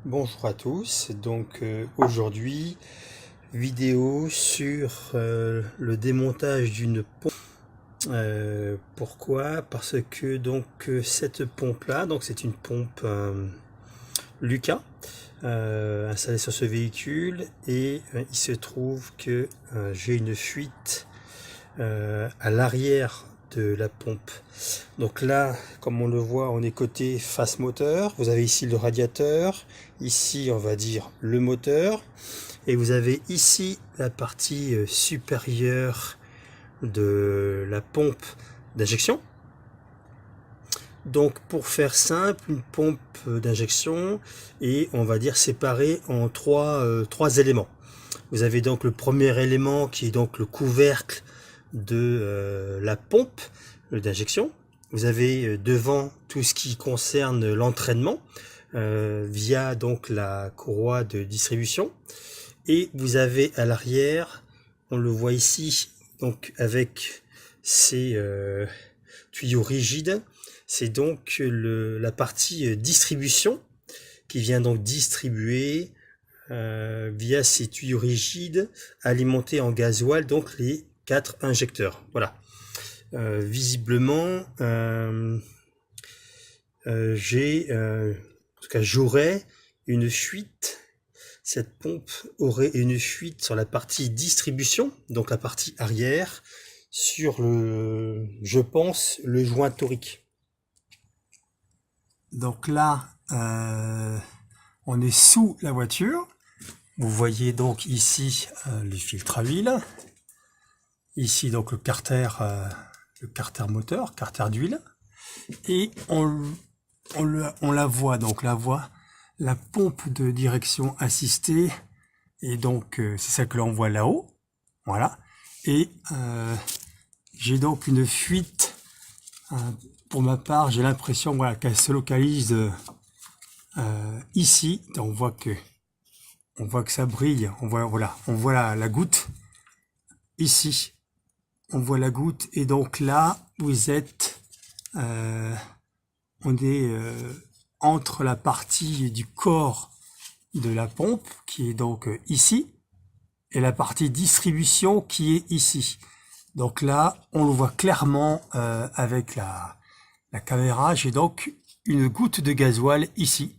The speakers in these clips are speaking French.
Bonjour à tous, donc aujourd'hui vidéo sur le démontage d'une pompe. Pourquoi? Parce que cette pompe là, donc c'est une pompe Lucas installée sur ce véhicule et il se trouve que j'ai une fuite à l'arrière de la pompe. Donc là, comme on le voit, on est côté face moteur. Vous avez ici le radiateur, ici on va dire le moteur, et vous avez ici la partie supérieure de la pompe d'injection. Donc pour faire simple, une pompe d'injection et on va dire séparée en trois éléments. Vous avez donc le premier élément qui est donc le couvercle de la pompe d'injection. Vous avez devant tout ce qui concerne l'entraînement via donc la courroie de distribution, et vous avez à l'arrière, on le voit ici, donc avec ces tuyaux rigides, c'est donc la partie distribution qui vient donc distribuer via ces tuyaux rigides alimentés en gasoil donc les 4 injecteurs. Voilà. Visiblement, j'aurais une fuite. Cette pompe aurait une fuite sur la partie distribution, donc la partie arrière, sur je pense, le joint torique. Donc là, on est sous la voiture. Vous voyez donc ici le filtre à huile. Ici donc le carter moteur, carter d'huile. Et on la voit, donc la pompe de direction assistée. Et donc c'est celle que l'on voit là-haut. Voilà. Et j'ai donc une fuite. Pour ma part, j'ai l'impression voilà, qu'elle se localise ici. On voit que ça brille. On voit la goutte ici. On voit la goutte et donc là vous êtes on est entre la partie du corps de la pompe qui est donc ici et la partie distribution qui est ici. Donc là on le voit clairement avec la caméra. J'ai donc une goutte de gasoil ici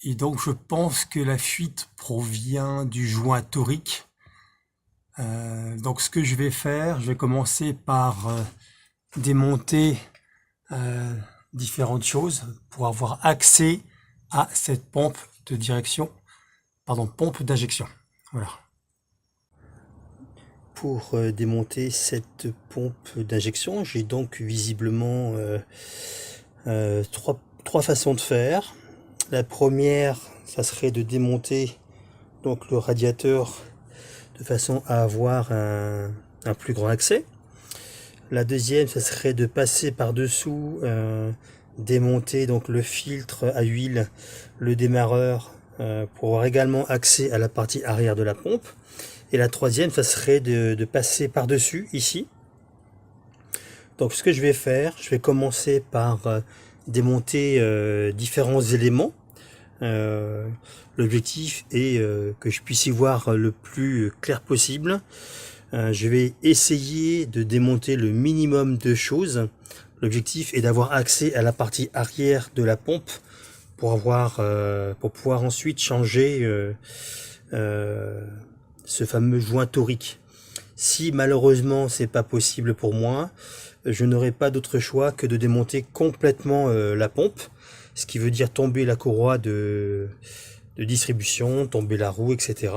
et donc je pense que la fuite provient du joint torique. Donc ce que je vais faire, je vais commencer par démonter différentes choses pour avoir accès à cette pompe de direction, pompe d'injection. Voilà. Pour démonter cette pompe d'injection, j'ai donc visiblement trois façons de faire. La première, ça serait de démonter donc le radiateur de façon à avoir un plus grand accès. La deuxième, ça serait de passer par-dessous, démonter donc le filtre à huile, le démarreur, pour avoir également accès à la partie arrière de la pompe. Et la troisième, ça serait de passer par-dessus, ici. Donc ce que je vais faire, je vais commencer par démonter différents éléments. L'objectif est que je puisse y voir le plus clair possible. Je vais essayer de démonter le minimum de choses. L'objectif est d'avoir accès à la partie arrière de la pompe pour pouvoir ensuite changer ce fameux joint torique. Si malheureusement c'est pas possible pour moi, je n'aurai pas d'autre choix que de démonter complètement la pompe, ce qui veut dire tomber la courroie de distribution, tomber la roue, etc.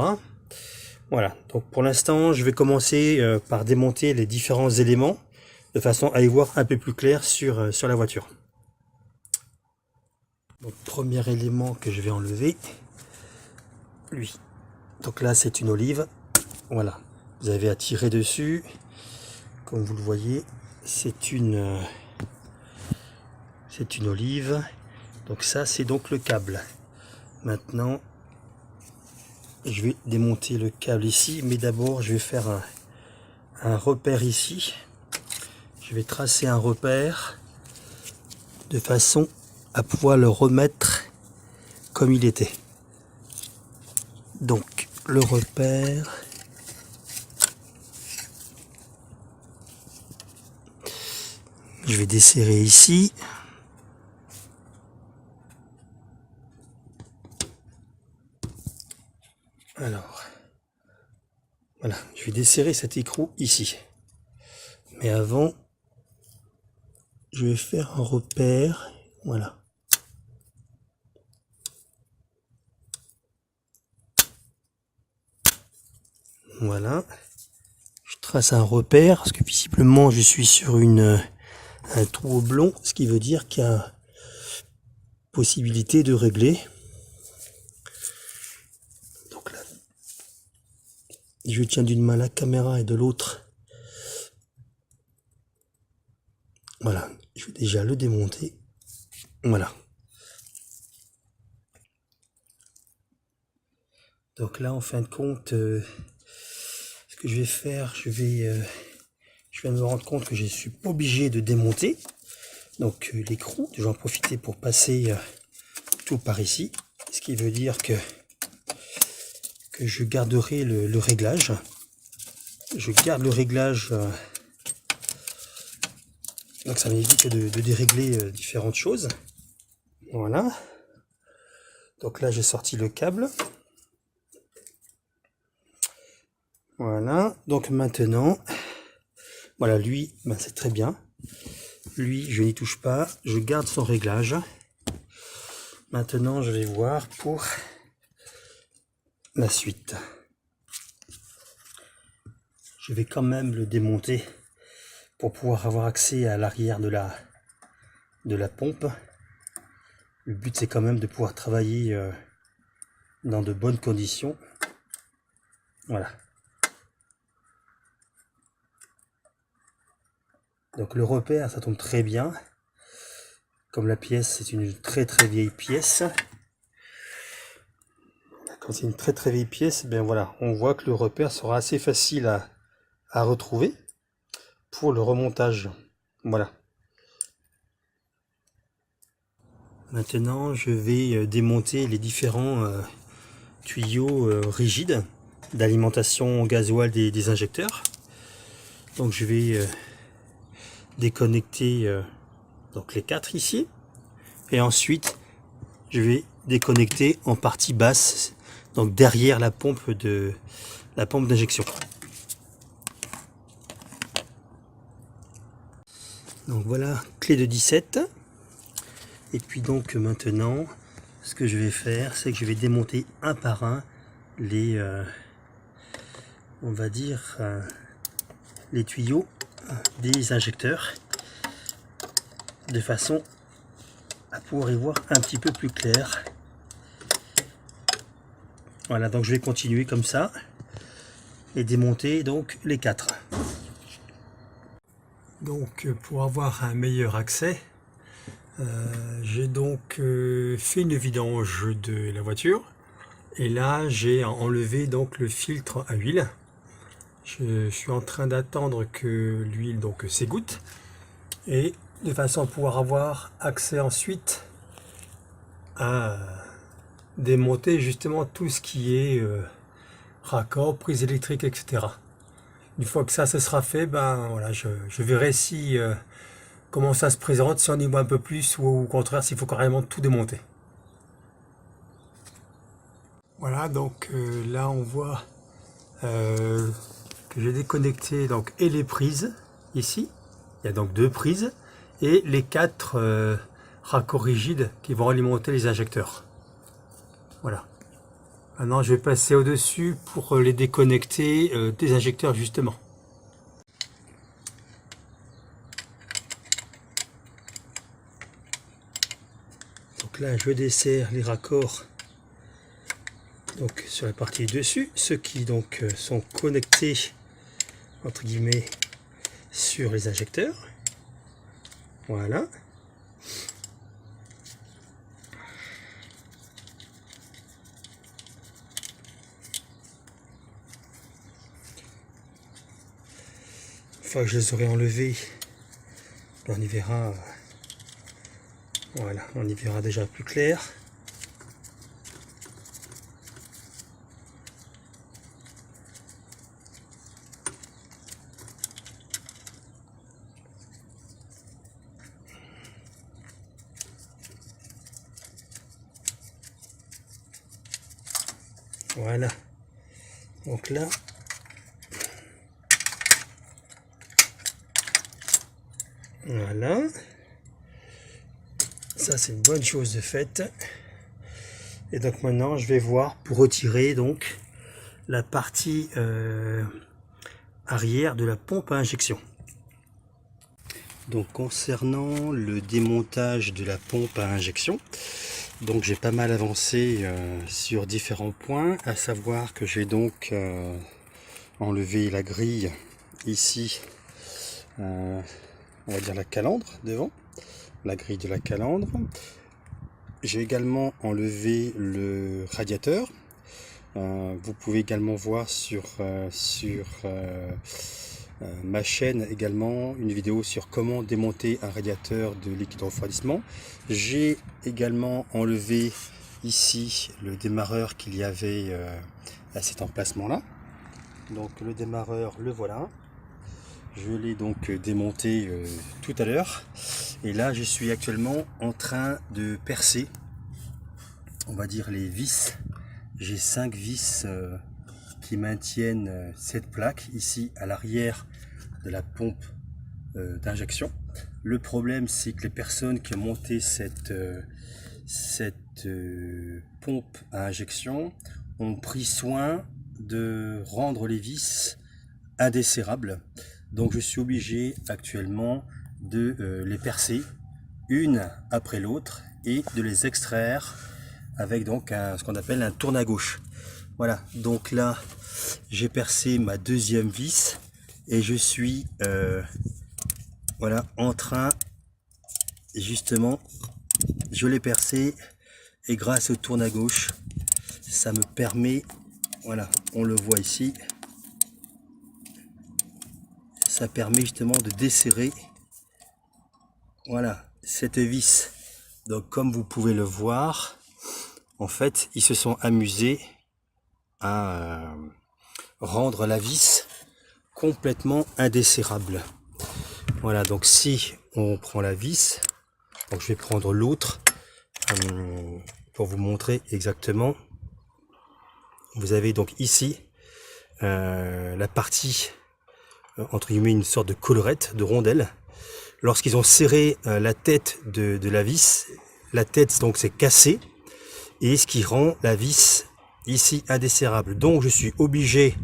Voilà, donc pour l'instant je vais commencer par démonter les différents éléments de façon à y voir un peu plus clair sur la voiture. Donc premier élément que je vais enlever, lui. Donc là c'est une olive, voilà, vous avez à tirer dessus, comme vous le voyez, c'est une olive. Donc ça c'est donc le câble. Maintenant je vais démonter le câble ici, mais d'abord je vais faire un repère ici. Je vais tracer un repère de façon à pouvoir le remettre comme il était. Donc le repère, je vais desserrer ici. Alors, voilà, je vais desserrer cet écrou ici. Mais avant, je vais faire un repère, voilà. Voilà. Je trace un repère, parce que visiblement je suis sur un trou oblong, ce qui veut dire qu'il y a possibilité de régler. Donc là, je tiens d'une main la caméra et de l'autre. Voilà, je vais déjà le démonter. Voilà. Donc là, en fin de compte, ce que je vais faire, je viens de me rendre compte que je suis pas obligé de démonter. Donc l'écrou, je vais en profiter pour passer tout par ici. Ce qui veut dire que je garderai le réglage. Je garde le réglage. Donc ça m'évite de dérégler différentes choses. Voilà. Donc là j'ai sorti le câble. Voilà. Donc maintenant, voilà, lui, ben, c'est très bien. Lui, je n'y touche pas. Je garde son réglage. Maintenant, je vais voir pour la suite. Je vais quand même le démonter pour pouvoir avoir accès à l'arrière de la pompe. Le but, c'est quand même de pouvoir travailler dans de bonnes conditions. Voilà. Donc le repère, ça tombe très bien. Comme la pièce, c'est une très vieille pièce. Quand c'est une très vieille pièce, ben voilà, on voit que le repère sera assez facile à retrouver pour le remontage. Voilà. Maintenant, je vais démonter les différents tuyaux rigides d'alimentation gasoil des injecteurs. Donc je vais déconnecter donc les 4 ici, et ensuite je vais déconnecter en partie basse, donc derrière la pompe d'injection. Donc voilà, clé de 17. Et puis donc maintenant, ce que je vais faire, c'est que je vais démonter un par un les, on va dire, les tuyaux des injecteurs, de façon à pouvoir y voir un petit peu plus clair. Voilà, donc je vais continuer comme ça et démonter donc les 4. Donc pour avoir un meilleur accès, j'ai donc fait une vidange de la voiture, et là j'ai enlevé donc le filtre à huile. Je suis en train d'attendre que l'huile donc s'égoutte, et de façon à pouvoir avoir accès ensuite à démonter justement tout ce qui est raccord, prise électrique, etc. Une fois que ça, ce sera fait, ben voilà, je verrai si comment ça se présente, si on y voit un peu plus, ou au contraire s'il faut carrément tout démonter. Voilà, donc là on voit que j'ai déconnecté donc et les prises ici. Il y a donc 2 prises et les 4 raccords rigides qui vont alimenter les injecteurs. Voilà. Maintenant je vais passer au-dessus pour les déconnecter des injecteurs justement. Donc là je desserre les raccords donc sur la partie dessus, ceux qui donc sont connectés entre guillemets sur les injecteurs. Voilà. Une fois que je les aurai enlevés, on y verra. Voilà, on y verra déjà plus clair. Voilà. Donc là, voilà. Ça, c'est une bonne chose de faite. Et donc maintenant, je vais voir pour retirer donc la partie arrière de la pompe à injection. Donc concernant le démontage de la pompe à injection, donc j'ai pas mal avancé sur différents points, à savoir que j'ai donc enlevé la grille ici, on va dire la calandre devant, la grille de la calandre. J'ai également enlevé le radiateur. Vous pouvez également voir sur ma chaîne également une vidéo sur comment démonter un radiateur de liquide refroidissement. J'ai également enlevé ici le démarreur qu'il y avait à cet emplacement là. Donc le démarreur, le voilà. Je l'ai donc démonté tout à l'heure. Et là je suis actuellement en train de percer, on va dire, les vis. J'ai 5 vis qui maintiennent cette plaque ici à l'arrière de la pompe d'injection. Le problème, c'est que les personnes qui ont monté cette pompe à injection ont pris soin de rendre les vis indesserrables. Donc je suis obligé actuellement de les percer une après l'autre et de les extraire avec donc ce qu'on appelle un tourne à gauche. Voilà, donc là j'ai percé ma deuxième vis et je suis voilà, en train, justement, je l'ai percé et grâce au tourne à gauche, ça me permet, voilà, on le voit ici, ça permet justement de desserrer, voilà, cette vis. Donc comme vous pouvez le voir, en fait, ils se sont amusés à rendre la vis complètement indesserrable. Voilà, donc si on prend la vis, donc je vais prendre l'autre pour vous montrer exactement. Vous avez donc ici la partie, entre guillemets, une sorte de collerette, de rondelle. Lorsqu'ils ont serré la tête de la vis, la tête donc s'est cassée, et ce qui rend la vis ici indesserrable. Donc je suis obligé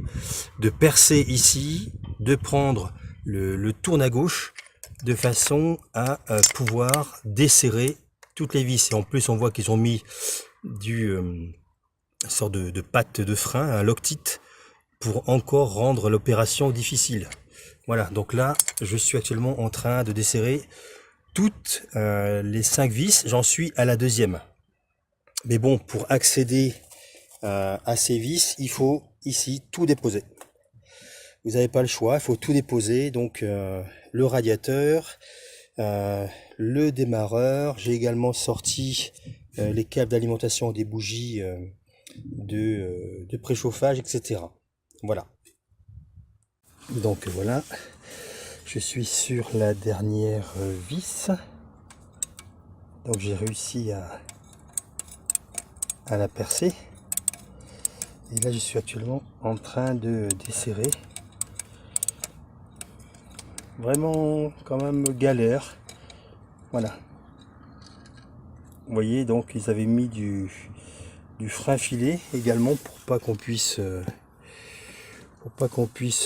de percer ici, de prendre le tourne à gauche de façon à pouvoir desserrer toutes les vis. Et en plus on voit qu'ils ont mis une sorte de patte de frein, un lock-tit, pour encore rendre l'opération difficile. Voilà, donc là je suis actuellement en train de desserrer toutes les 5 vis. J'en suis à la deuxième. Mais bon, pour accéder à ces vis, il faut ici tout déposer. Vous n'avez pas le choix, il faut tout déposer. Donc le radiateur, le démarreur. J'ai également sorti les câbles d'alimentation des bougies de préchauffage, etc. Voilà. Donc voilà, je suis sur la dernière vis. Donc j'ai réussi à la percer. Et là je suis actuellement en train de desserrer. Vraiment quand même galère. Voilà. Vous voyez, donc ils avaient mis du frein filet également pour pas qu'on puisse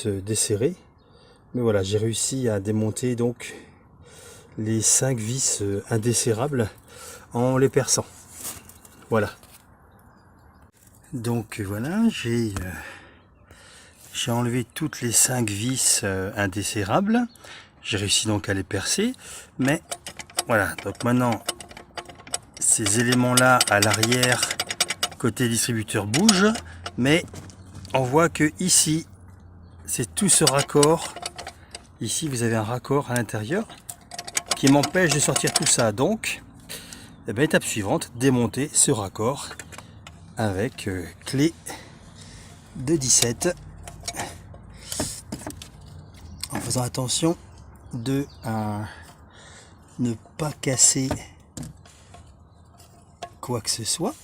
desserrer. Mais voilà, j'ai réussi à démonter donc les 5 vis indesserrables en les perçant. Voilà. Donc voilà, j'ai enlevé toutes les 5 vis indesserrables. J'ai réussi donc à les percer. Mais voilà, donc maintenant ces éléments là à l'arrière côté distributeur bougent. Mais on voit que ici c'est tout ce raccord. Ici vous avez un raccord à l'intérieur qui m'empêche de sortir tout ça. Donc étape suivante, démonter ce raccord avec clé de 17 en faisant attention de ne pas casser quoi que ce soit.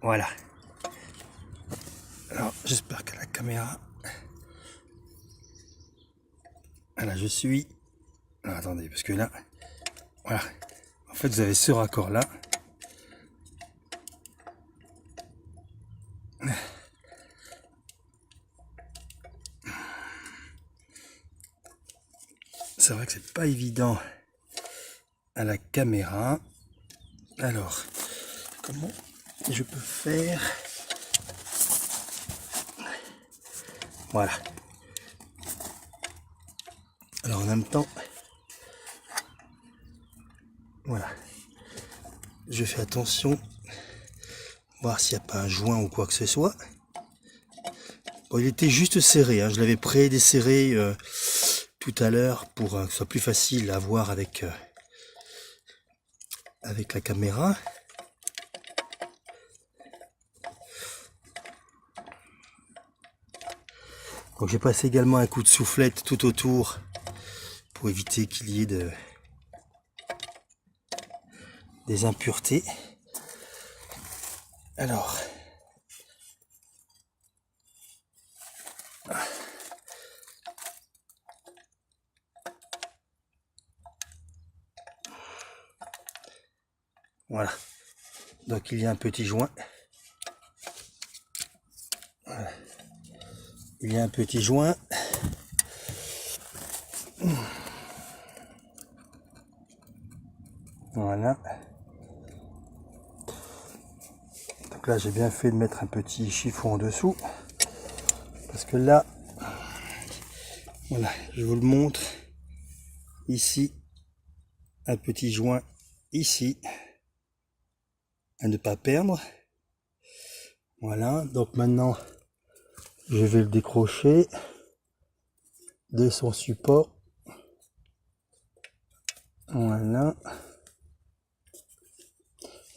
Voilà. Alors j'espère que la caméra... Voilà, je suis... Alors, attendez, parce que là... Voilà. En fait, vous avez ce raccord là. C'est vrai que c'est pas évident à la caméra. Alors, comment je peux faire? Voilà. Alors en même temps, voilà. Je fais attention, voir s'il n'y a pas un joint ou quoi que ce soit. Bon, il était juste serré, hein. Je l'avais pré-desserré tout à l'heure pour que ce soit plus facile à voir avec la caméra. Donc j'ai passé également un coup de soufflette tout autour pour éviter qu'il y ait des impuretés. Alors, voilà. Donc il y a un petit joint. Voilà. Il y a un petit joint. Voilà. Donc là j'ai bien fait de mettre un petit chiffon en dessous. Parce que là, voilà, je vous le montre. Ici, un petit joint ici. À ne pas perdre. Voilà, donc maintenant je vais le décrocher de son support. Voilà.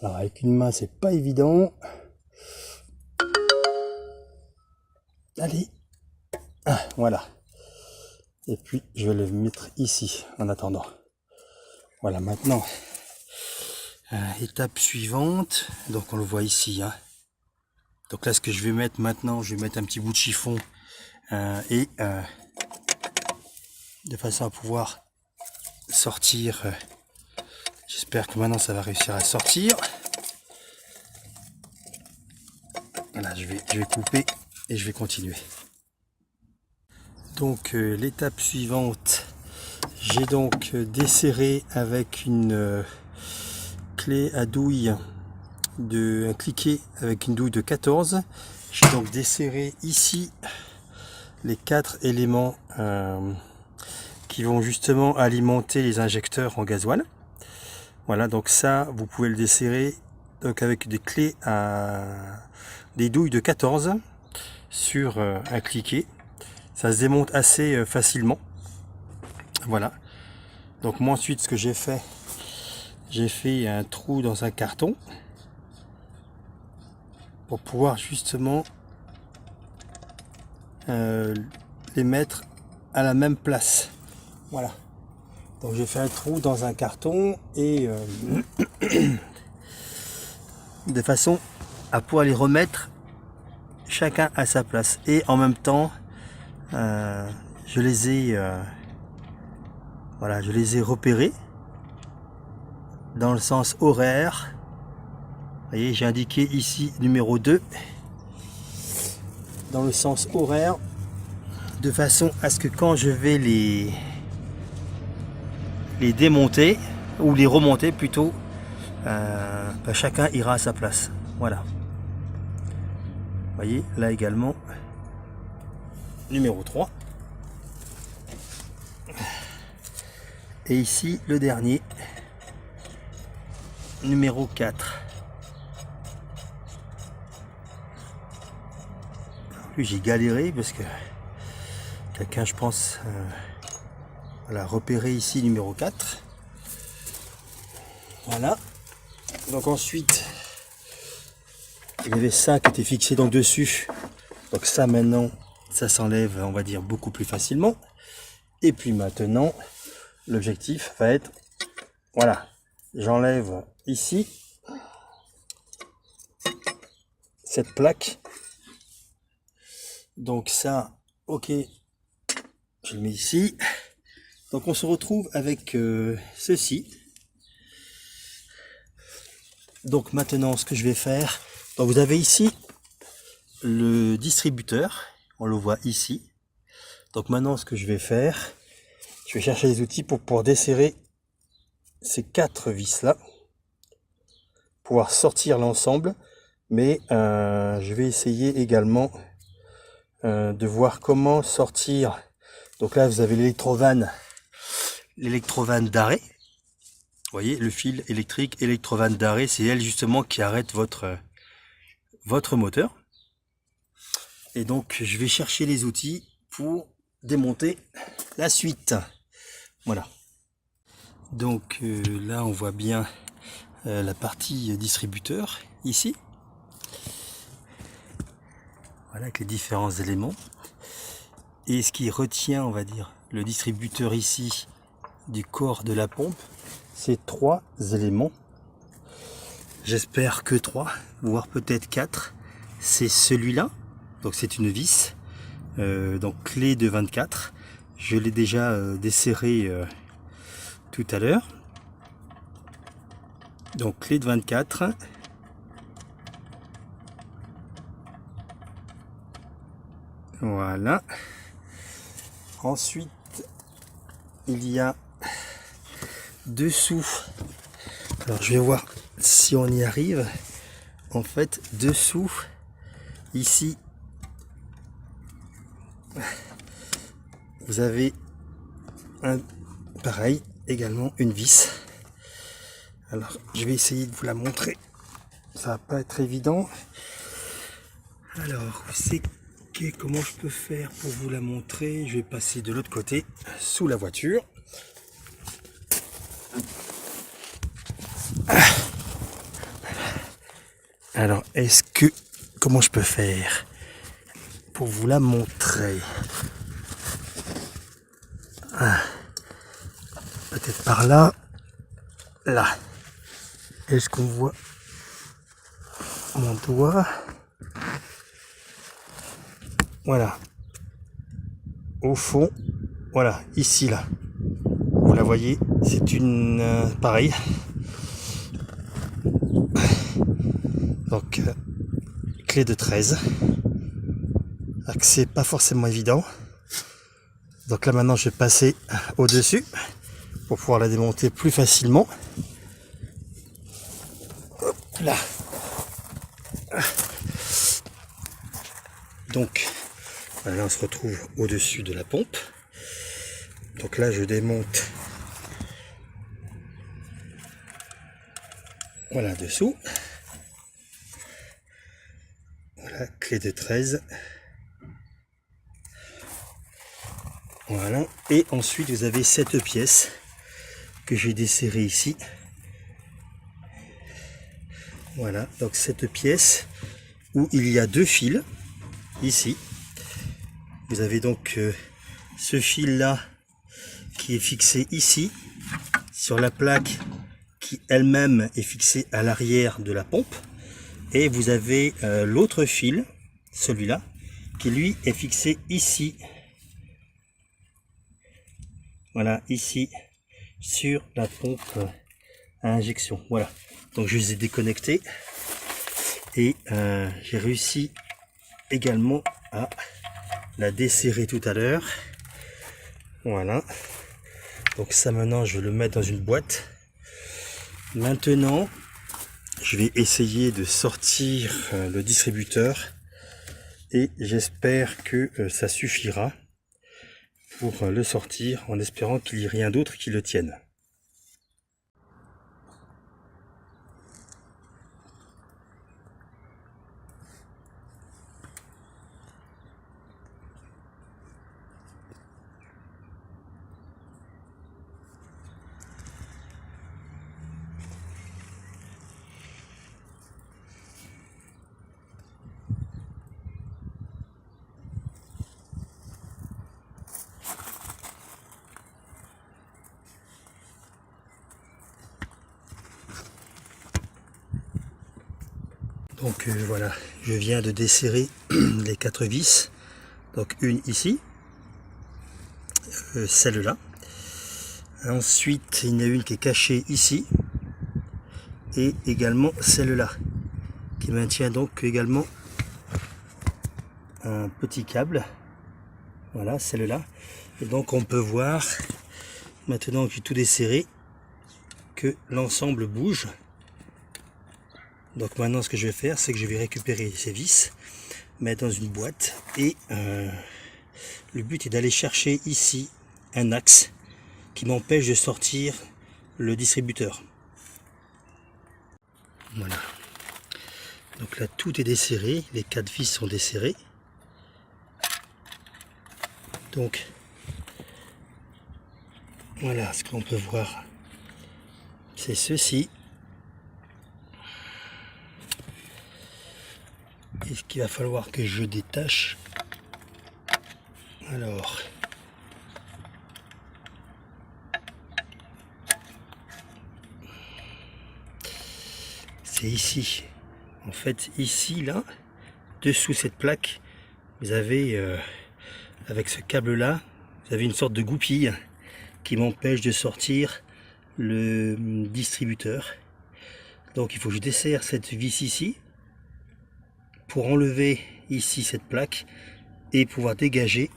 Alors avec une main c'est pas évident. Allez. Ah, voilà. Et puis je vais le mettre ici en attendant. Voilà, maintenant étape suivante. Donc on le voit ici, hein. Donc là ce que je vais mettre maintenant, je vais mettre un petit bout de chiffon de façon à pouvoir sortir. J'espère que maintenant ça va réussir à sortir. Voilà, je vais couper et je vais continuer. Donc l'étape suivante, j'ai donc desserré avec une clé à douille un cliquet avec une douille de 14. J'ai donc desserré ici les 4 éléments qui vont justement alimenter les injecteurs en gasoil. Voilà, donc ça vous pouvez le desserrer donc avec des clés des douilles de 14 sur un cliquet. Ça se démonte assez facilement. Voilà. Donc moi ensuite ce que j'ai fait un trou dans un carton pour pouvoir justement les mettre à la même place. Voilà. Donc j'ai fait un trou dans un carton et de façon à pouvoir les remettre chacun à sa place. Et en même temps, je les ai voilà, je les ai repérés dans le sens horaire. Vous voyez, j'ai indiqué ici numéro 2 dans le sens horaire, de façon à ce que quand je vais les démonter ou les remonter plutôt, chacun ira à sa place. Voilà. Vous voyez, là également numéro 3 et ici le dernier numéro 4. Lui j'ai galéré parce que quelqu'un, je pense, voilà, repéré ici numéro 4. Voilà. Donc ensuite il y avait ça qui était fixé donc dessus. Donc ça maintenant ça s'enlève, on va dire, beaucoup plus facilement. Et puis maintenant l'objectif va être, voilà, j'enlève ici cette plaque. Donc ça, ok, je le mets ici. Donc on se retrouve avec ceci. Donc maintenant, ce que je vais faire, donc vous avez ici le distributeur, on le voit ici. Donc maintenant, ce que je vais faire, je vais chercher les outils pour pouvoir desserrer ces 4 vis là, pouvoir sortir l'ensemble. Mais je vais essayer également de voir comment sortir. Donc là, vous avez l'électrovanne d'arrêt. Vous voyez, le fil électrique, électrovanne d'arrêt, c'est elle justement qui arrête votre moteur. Et donc, je vais chercher les outils pour démonter la suite. Voilà. Donc là, on voit bien la partie distributeur ici. Voilà, avec les différents éléments. Et ce qui retient, on va dire, le distributeur ici du corps de la pompe, c'est 3 éléments. J'espère que 3, voire peut-être 4. C'est celui-là, donc c'est une vis, donc clé de 24. Je l'ai déjà desserré tout à l'heure. Donc clé de 24. Voilà. Ensuite, il y a dessous. Alors je vais voir si on y arrive. En fait, dessous, ici, vous avez pareil, également une vis. Alors, je vais essayer de vous la montrer. Ça va pas être évident. Alors, c'est comment je peux faire pour vous la montrer? Je vais passer de l'autre côté, sous la voiture. Alors, comment je peux faire pour vous la montrer? Peut-être par là. Là. Est-ce qu'on voit mon doigt? Voilà. Au fond, voilà, ici, là. Vous la voyez, c'est une... pareil. Donc, clé de 13. Accès pas forcément évident. Donc là, maintenant, je vais passer au-dessus pour pouvoir la démonter plus facilement. Hop là. Donc, là, on se retrouve au-dessus de la pompe. Donc là, je démonte. Voilà, dessous. Voilà, clé de 13. Voilà. Et ensuite, vous avez cette pièce que j'ai desserrée ici. Voilà, donc cette pièce où il y a 2 fils, ici. Vous avez donc ce fil-là qui est fixé ici, sur la plaque qui elle-même est fixée à l'arrière de la pompe. Et vous avez l'autre fil, celui-là, qui lui est fixé ici. Voilà, ici, sur la pompe à injection. Voilà, donc je les ai déconnectés. Et j'ai réussi également à la desserrer tout à l'heure. Voilà. Donc ça maintenant je vais le mettre dans une boîte. Maintenant je vais essayer de sortir le distributeur et j'espère que ça suffira pour le sortir en espérant qu'il n'y ait rien d'autre qui le tienne. Donc voilà, je viens de desserrer les 4 vis. Donc une ici, celle-là. Ensuite, il y en a une qui est cachée ici. Et également celle-là, qui maintient donc également un petit câble. Voilà, celle-là. Et donc on peut voir, maintenant que j'ai tout desserré, que l'ensemble bouge. Donc maintenant ce que je vais faire, c'est que je vais récupérer ces vis, mettre dans une boîte, et le but est d'aller chercher ici un axe qui m'empêche de sortir le distributeur. Voilà. Donc là tout est desserré, les 4 vis sont desserrées. Donc voilà ce qu'on peut voir, c'est ceci. Et ce qu'il va falloir que je détache, alors c'est ici, en fait ici là, dessous cette plaque, vous avez avec ce câble là, vous avez une sorte de goupille qui m'empêche de sortir le distributeur. Donc il faut que je desserre cette vis ici pour enlever ici cette plaque et pouvoir dégager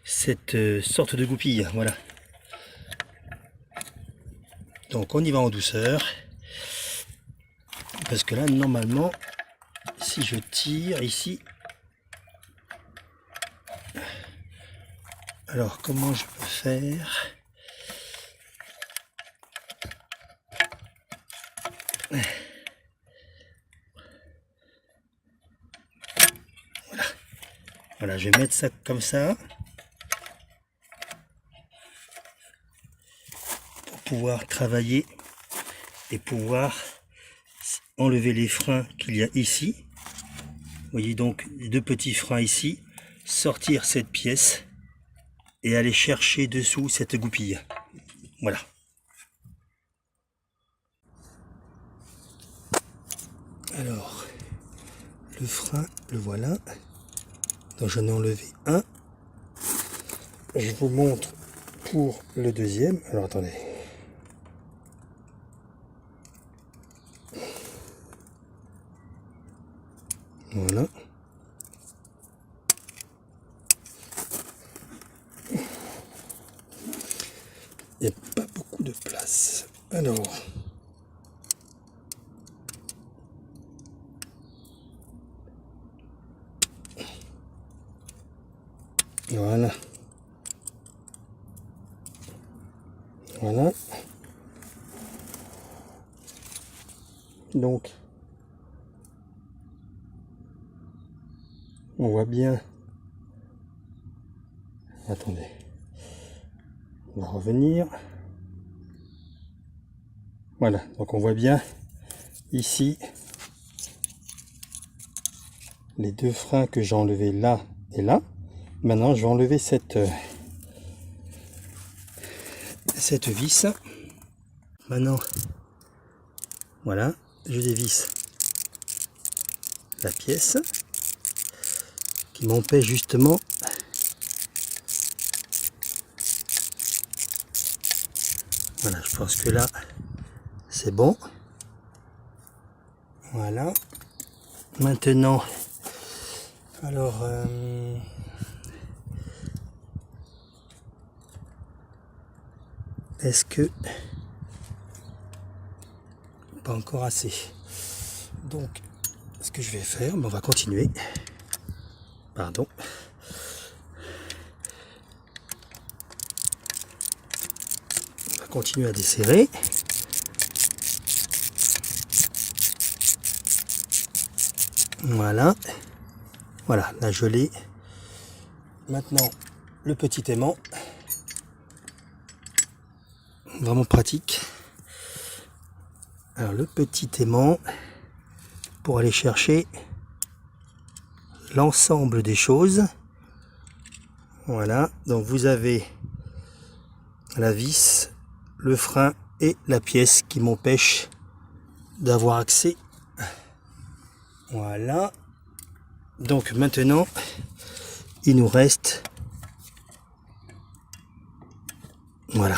cette sorte de goupille. Voilà. Donc on y va en douceur, parce que là normalement si je tire ici, alors comment je peux faire? Voilà, je vais mettre ça comme ça pour pouvoir travailler et pouvoir enlever les freins qu'il y a ici. Vous voyez donc les 2 petits freins ici, sortir cette pièce et aller chercher dessous cette goupille. Voilà. Alors, le frein, le voilà. Donc j'en ai enlevé un. Je vous montre pour le deuxième. Alors attendez. Voilà. Il n'y a pas beaucoup de place. Alors. Voilà. Voilà. Donc, on voit bien. Attendez. On va revenir. Voilà. Donc, on voit bien ici les 2 freins que j'ai enlevés là et là. Maintenant, je vais enlever cette vis. Maintenant, voilà, je dévisse la pièce qui m'empêche justement voilà, je pense que là c'est bon. Voilà. Maintenant, alors est-ce que pas encore assez? Donc ce que je vais faire, on va continuer. Pardon. On va continuer à desserrer. Voilà. Voilà, là je l'ai. Maintenant, le petit aimant. Vraiment pratique. Alors le petit aimant pour aller chercher l'ensemble des choses. Voilà, donc vous avez la vis, le frein et la pièce qui m'empêche d'avoir accès Voilà. Donc maintenant, il nous reste, voilà.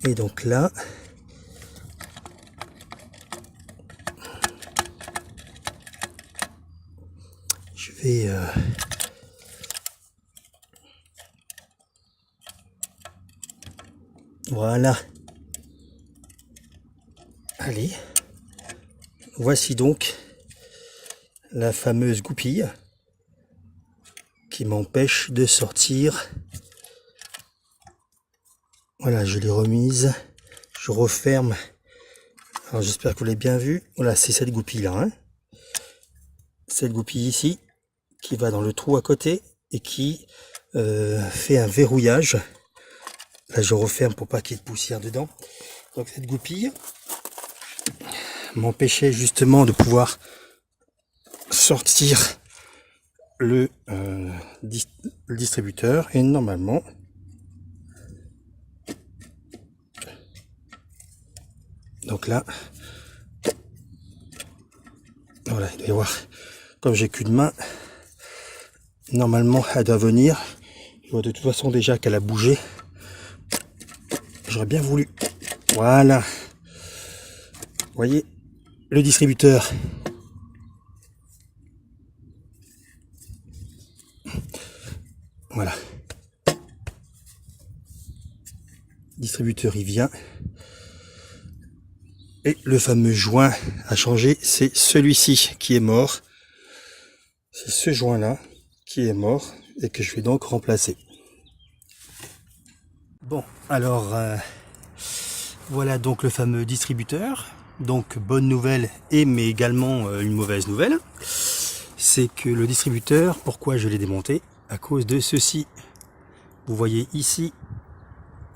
Et donc là, je vais voilà. Allez, voici donc la fameuse goupille qui m'empêche de sortir. Voilà, je l'ai remise, je referme. Alors j'espère que vous l'avez bien vu. Voilà, c'est cette goupille là, hein. Cette goupille ici qui va dans le trou à côté et qui fait un verrouillage. Là je referme pour pas qu'il y ait de poussière dedans. Donc cette goupille m'empêchait justement de pouvoir sortir le distributeur, et normalement donc là voilà, il doit y avoir, comme j'ai qu'une main, normalement elle doit venir. Je vois de toute façon déjà qu'elle a bougé. J'aurais bien voulu, voilà, vous voyez le distributeur. Voilà, distributeur il vient, et le fameux joint à changer, c'est celui-ci qui est mort. C'est ce joint là qui est mort et que je vais donc remplacer. Bon, alors voilà donc le fameux distributeur. Donc bonne nouvelle, et mais également une mauvaise nouvelle, c'est que le distributeur, pourquoi je l'ai démonté? À cause de ceci. Vous voyez ici,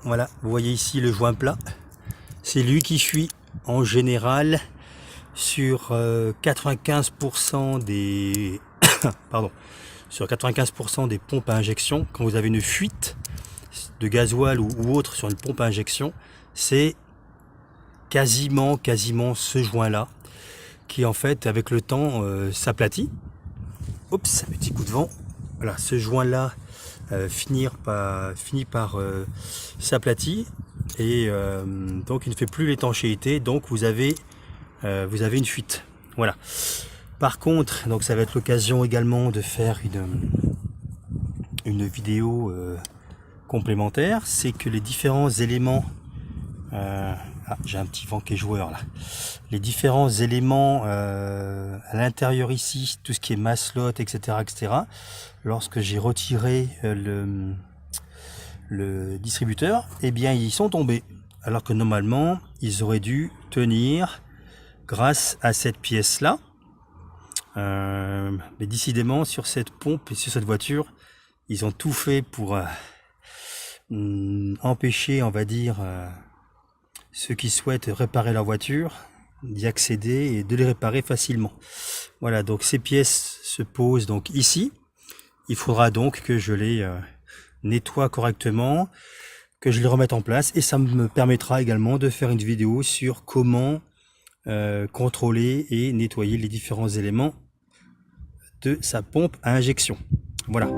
voilà, vous voyez ici le joint plat. C'est lui qui fuit en général sur 95% des pardon, sur 95% des pompes à injection. Quand vous avez une fuite de gasoil ou autre sur une pompe à injection, c'est quasiment ce joint là qui en fait avec le temps s'aplatit. Oups, un petit coup de vent. Voilà, ce joint là finit par s'aplatir, et donc il ne fait plus l'étanchéité, donc vous avez une fuite. Voilà. Par contre, donc ça va être l'occasion également de faire une vidéo complémentaire, c'est que les différents éléments j'ai un petit vent qui est joueur là. Les différents éléments à l'intérieur ici, tout ce qui est maslotte, etc., lorsque j'ai retiré le distributeur, eh bien ils sont tombés. Alors que normalement, ils auraient dû tenir grâce à cette pièce là. Mais décidément, sur cette pompe et sur cette voiture, ils ont tout fait pour empêcher, on va dire, ceux qui souhaitent réparer leur voiture d'y accéder et de les réparer facilement. Voilà, donc ces pièces se posent donc ici. Il faudra donc que je les nettoie correctement, que je les remette en place, et ça me permettra également de faire une vidéo sur comment contrôler et nettoyer les différents éléments de sa pompe à injection. Voilà.